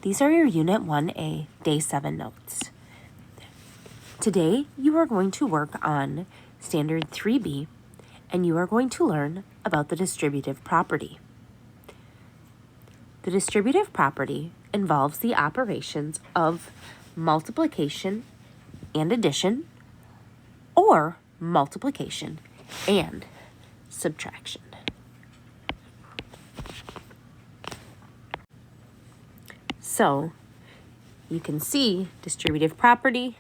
these are your Unit 1A, Day 7 notes. Today, you are going to work on Standard 3B, and you are going to learn about the distributive property. The distributive property involves the operations of multiplication and addition, or multiplication and subtraction. So, you can see distributive property,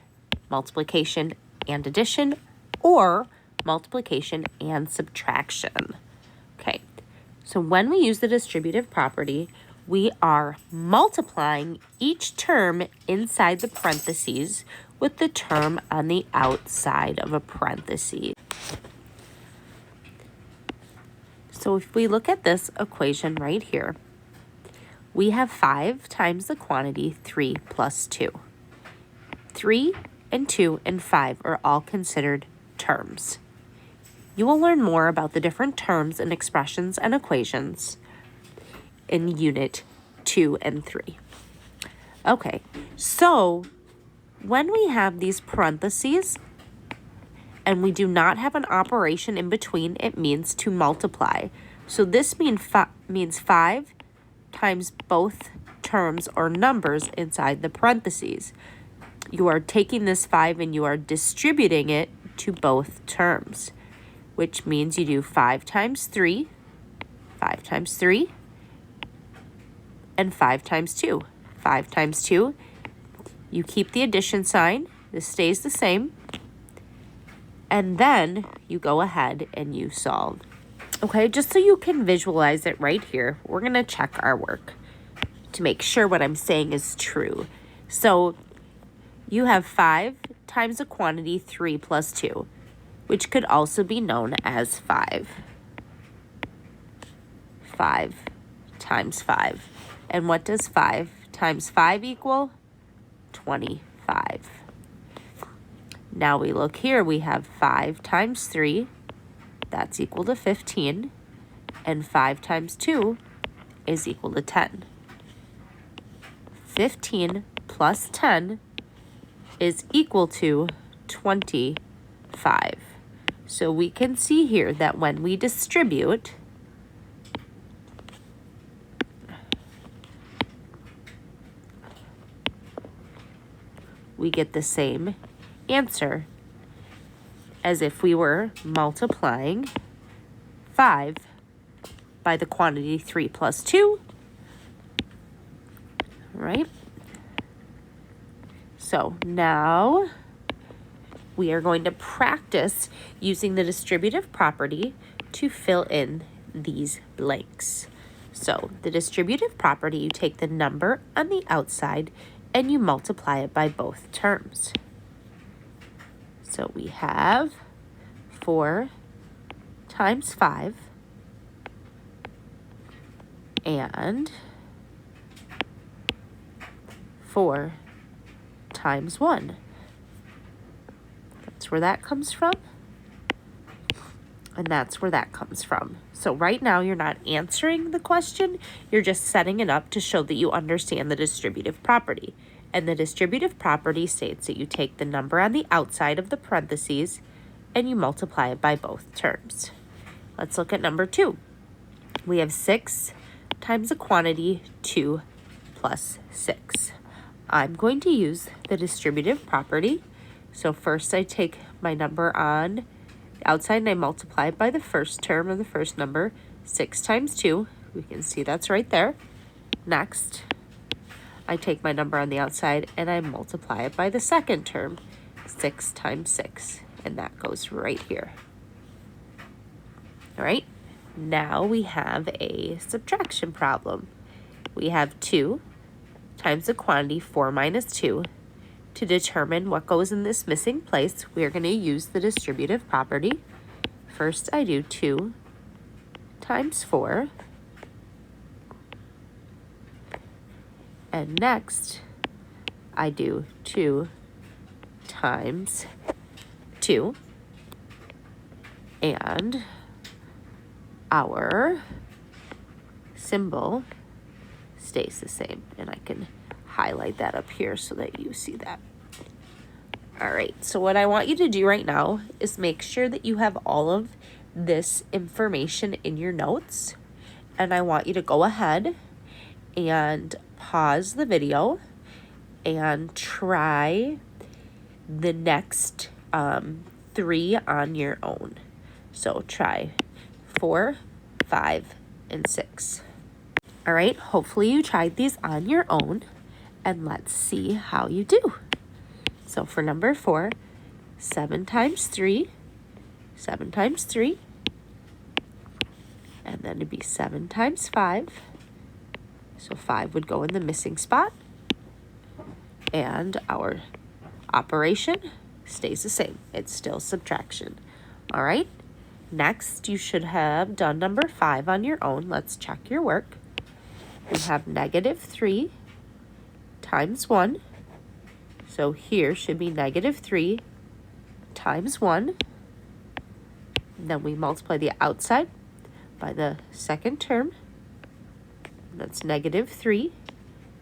multiplication and addition, or multiplication and subtraction. Okay, so when we use the distributive property, we are multiplying each term inside the parentheses with the term on the outside of a parenthesis. So if we look at this equation right here, we have 5 times the quantity 3 plus 2. 3 and 2 and 5 are all considered terms. You will learn more about the different terms and expressions and equations in Unit 2 and 3. Okay, so when we have these parentheses and we do not have an operation in between, it means to multiply. So this means 5 times both terms or numbers inside the parentheses. You are taking this 5 and you are distributing it to both terms, which means you do 5 times 3, 5 times 3, and 5 times 2. 5 times 2, you keep the addition sign, this stays the same, and then you go ahead and you solve. Okay, just so you can visualize it right here, we're going to check our work to make sure what I'm saying is true. So you have 5 times the quantity 3 plus 2, which could also be known as 5. 5 times 5. And what does 5 times 5 equal? 25. Now we look here, we have 5 times 3, that's equal to 15, and 5 times 2 is equal to 10. 15 plus 10 is equal to 25. So we can see here that when we distribute, we get the same answer as if we were multiplying 5 by the quantity 3 plus 2, right? So now we are going to practice using the distributive property to fill in these blanks. So the distributive property, you take the number on the outside and you multiply it by both terms. So we have 4 times 5 and 4 times 1. That's where that comes from. And that's where that comes from. So right now you're not answering the question, you're just setting it up to show that you understand the distributive property. And the distributive property states that you take the number on the outside of the parentheses and you multiply it by both terms. Let's look at number 2. We have 6 times the quantity 2 plus 6. I'm going to use the distributive property. So first I take my number on the outside and I multiply it by the first term of the first number, 6 times 2. We can see that's right there. Next, I take my number on the outside and I multiply it by the second term, 6 times 6, and that goes right here. All right, now we have a subtraction problem. We have 2 times the quantity 4 minus 2. To determine what goes in this missing place, we are going to use the distributive property. First, I do 2 times 4. And next, I do 2 times 2. And our symbol stays the same. And I can highlight that up here so that you see that. All right, so what I want you to do right now is make sure that you have all of this information in your notes. And I want you to go ahead and pause the video and try the next 3 on your own. So try 4, 5, and 6. All right, hopefully you tried these on your own, and let's see how you do. So for number 4, 7 times 3, 7 times 3, and then it'd be 7 times 5. So 5 would go in the missing spot, and our operation stays the same. It's still subtraction. All right, next you should have done number 5 on your own. Let's check your work. We have -3 times 1. So here should be -3 times 1. Then we multiply the outside by the second term. That's -3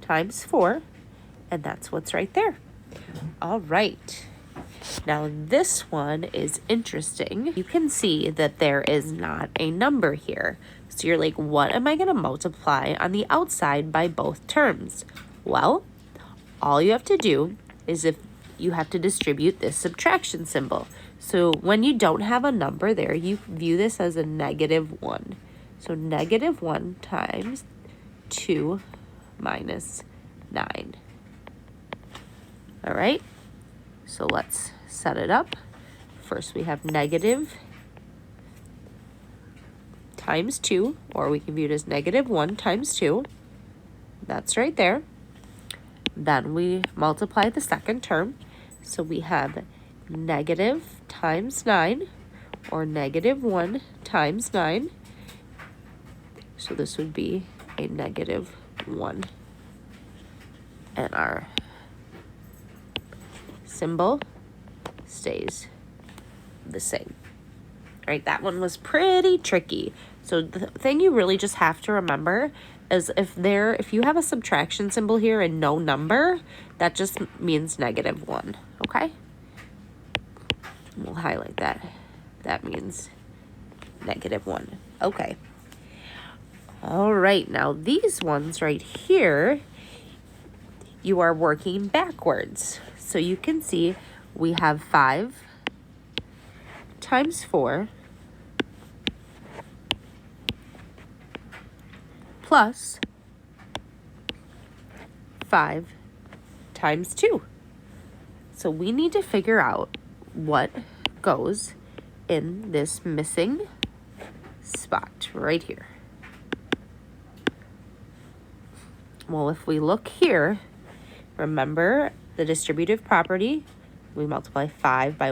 times 4. And that's what's right there. All right. Now this one is interesting. You can see that there is not a number here. So you're like, what am I going to multiply on the outside by both terms? Well, all you have to do is if you have to distribute this subtraction symbol. So when you don't have a number there, you view this as a -1. So -1 times 2 minus 9. All right, so let's set it up. First we have negative times 2, or we can view it as -1 times 2. That's right there. Then we multiply the second term. So we have negative times 9, or -1 times 9. So this would be a -1. And our symbol stays the same. All right, that one was pretty tricky. So the thing you really just have to remember is if you have a subtraction symbol here and no number, that just means -1, okay? We'll highlight that. That means -1. Okay. All right, now these ones right here, you are working backwards. So you can see we have 5 times 4 plus 5 times 2. So we need to figure out what goes in this missing spot right here. Well, if we look here, remember the distributive property, we multiply 5 by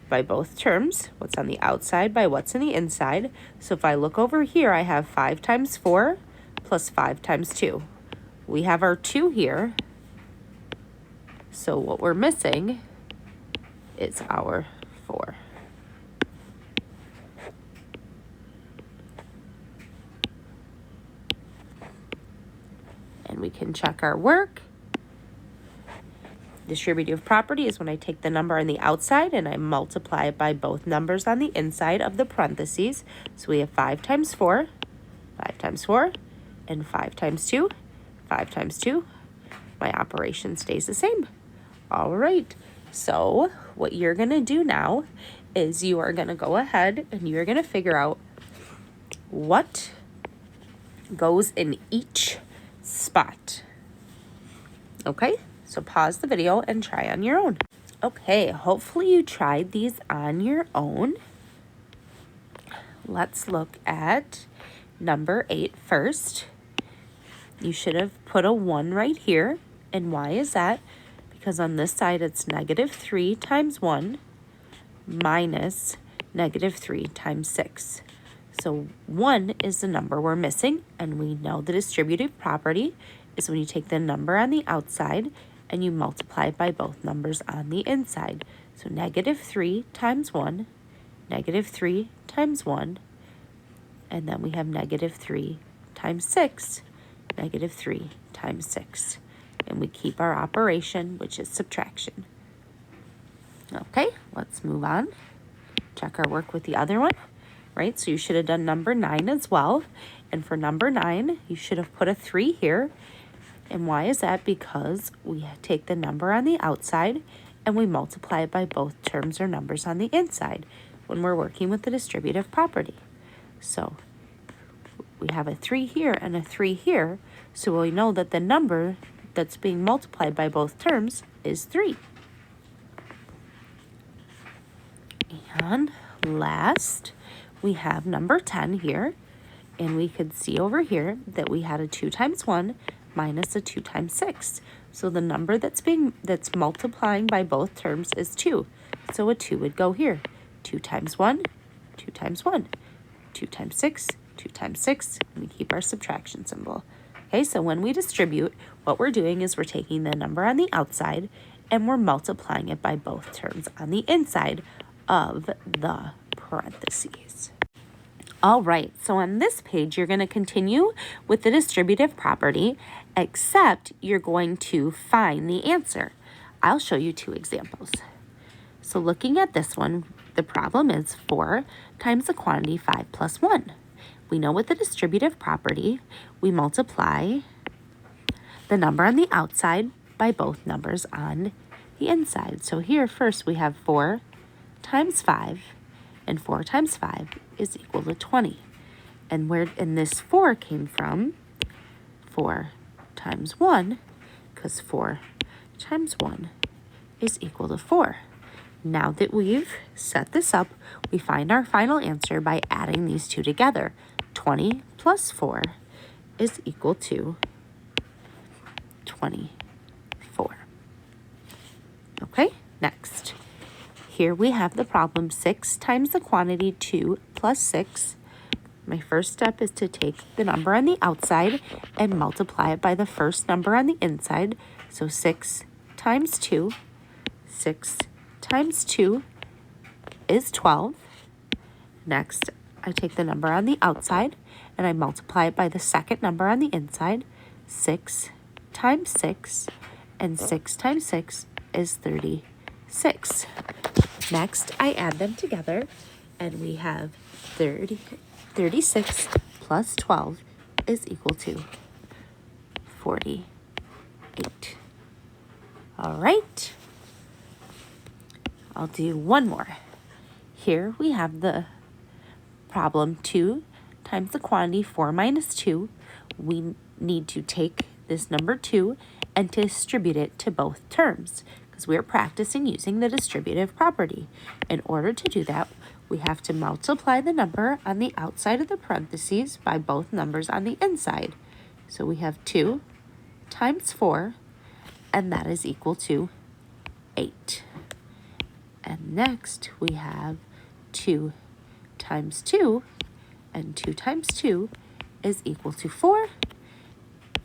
by both terms, what's on the outside by what's in the inside. So if I look over here, I have 5 times 4 plus 5 times 2. We have our 2 here. So what we're missing is our 4. And we can check our work. Distributive property is when I take the number on the outside and I multiply it by both numbers on the inside of the parentheses. So we have 5 times 4, 5 times 4, and 5 times 2, 5 times 2. My operation stays the same. All right, so what you're going to do now is you are going to go ahead and you're going to figure out what goes in each spot. Okay? So pause the video and try on your own. Okay, hopefully you tried these on your own. Let's look at number 8 first. You should have put a 1 right here. And why is that? Because on this side it's -3 times 1 minus -3 times 6. So 1 is the number we're missing, and we know the distributive property is when you take the number on the outside and you multiply by both numbers on the inside. So -3 times 1, -3 times 1, and then we have -3 times 6, -3 times 6. and we keep our operation, which is subtraction. Okay, let's move on. Check our work with the other one, right? So you should have done number 9 as well. And for number 9, you should have put a 3 here. And why is that? Because we take the number on the outside and we multiply it by both terms or numbers on the inside when we're working with the distributive property. So we have a 3 here and a 3 here, so we know that the number that's being multiplied by both terms is 3. And last, we have number 10 here, and we could see over here that we had a 2 times 1 minus a 2 times 6. So the number that's multiplying by both terms is 2. So a 2 would go here. 2 times 1, 2 times 1, 2 times 6, 2 times 6, and we keep our subtraction symbol. Okay, so when we distribute, what we're doing is we're taking the number on the outside and we're multiplying it by both terms on the inside of the parentheses. All right, so on this page, you're going to continue with the distributive property, except you're going to find the answer. I'll show you 2 examples. So looking at this one, the problem is 4 times the quantity 5 plus 1. We know with the distributive property, we multiply the number on the outside by both numbers on the inside. So here first we have 4 times 5, and 4 times 5 is equal to 20. And this 4 came from 4 times 1, because 4 times 1 is equal to 4. Now that we've set this up, we find our final answer by adding these 2 together. 20 plus 4 is equal to 24. Okay, next. Here we have the problem 6 times the quantity 2 plus 6. My first step is to take the number on the outside and multiply it by the first number on the inside. So 6 times 2, 6 times 2 is 12. Next, I take the number on the outside and I multiply it by the second number on the inside. 6 times 6, and 6 times 6 is 36. Next, I add them together, and we have 36 plus 12 is equal to 48. All right. I'll do one more. Here we have the problem 2 times the quantity 4 minus 2. We need to take this number 2 and distribute it to both terms, because we're practicing using the distributive property. In order to do that, we have to multiply the number on the outside of the parentheses by both numbers on the inside. So we have 2 times 4, and that is equal to 8. And next we have 2 times 2, and 2 times 2 is equal to 4.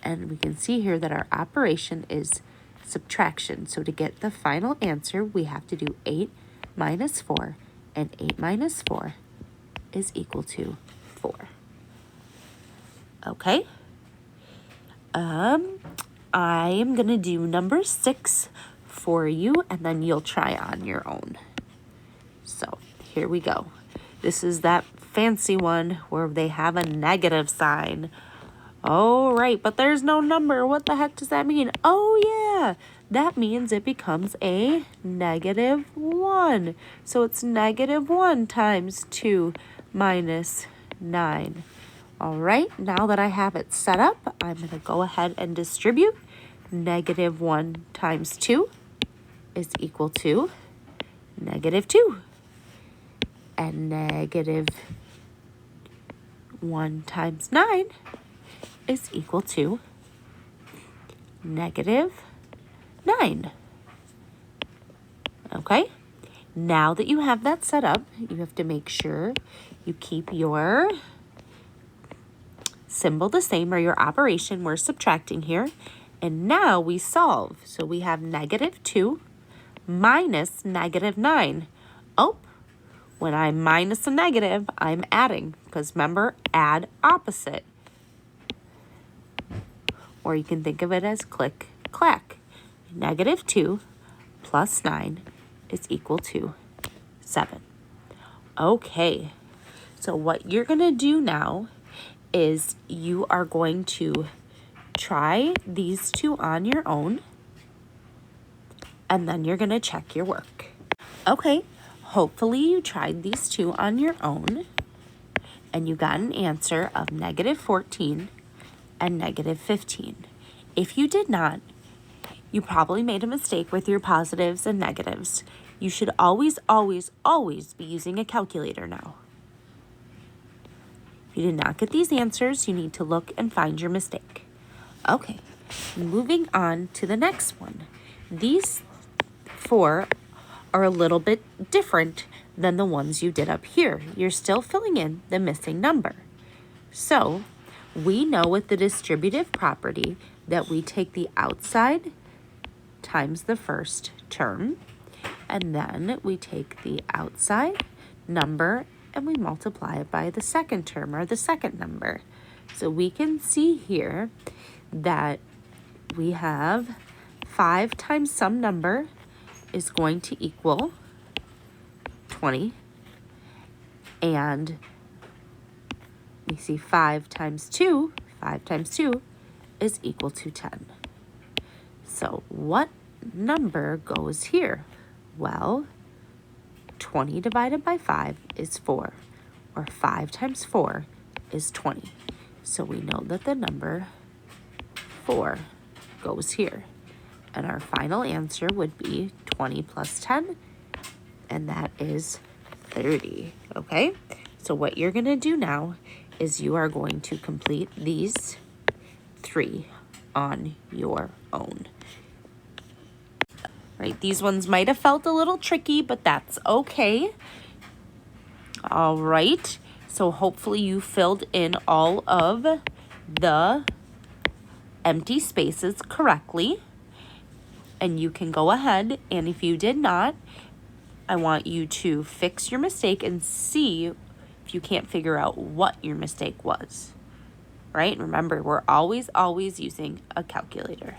And we can see here that our operation is subtraction. So to get the final answer, we have to do 8 minus 4, and 8 minus 4 is equal to 4. Okay. I am going to do number 6 for you, and then you'll try on your own. So here we go. This is that fancy one where they have a negative sign. Oh, right, but there's no number. What the heck does that mean? Oh, yeah, that means it becomes a -1. So it's -1 times 2 minus 9. All right, now that I have it set up, I'm going to go ahead and distribute. -1 times 2 is equal to -2. And -1 times 9 is equal to -9. Okay, now that you have that set up, you have to make sure you keep your symbol the same, or your operation. We're subtracting here. And now we solve. So we have -2 minus -9. Oh, when I minus a negative, I'm adding, because remember, add opposite. Or you can think of it as click clack. -2 plus 9 is equal to 7. Okay, so what you're going to do now is you are going to try these two on your own, and then you're going to check your work. Okay, hopefully you tried these two on your own, and you got an answer of -14 and -15. If you did not, you probably made a mistake with your positives and negatives. You should always, always, always be using a calculator now. If you did not get these answers, you need to look and find your mistake. Okay, moving on to the next one. These 4 are a little bit different than the ones you did up here. You're still filling in the missing number. So we know with the distributive property that we take the outside times the first term, and then we take the outside number and we multiply it by the second term, or the second number. So we can see here that we have 5 times some number is going to equal 20, and we see 5 times 2 is equal to 10. So what number goes here? Well, 20 divided by 5 is 4, or 5 times 4 is 20. So we know that the number 4 goes here. And our final answer would be 20 plus 10, and that is 30, okay? So what you're going to do now is you are going to complete these 3 on your own. Right, these ones might have felt a little tricky, but that's okay. All right, so hopefully you filled in all of the empty spaces correctly. And you can go ahead, and if you did not, I want you to fix your mistake and see if you can't figure out what your mistake was. Right? Remember, we're always, always using a calculator.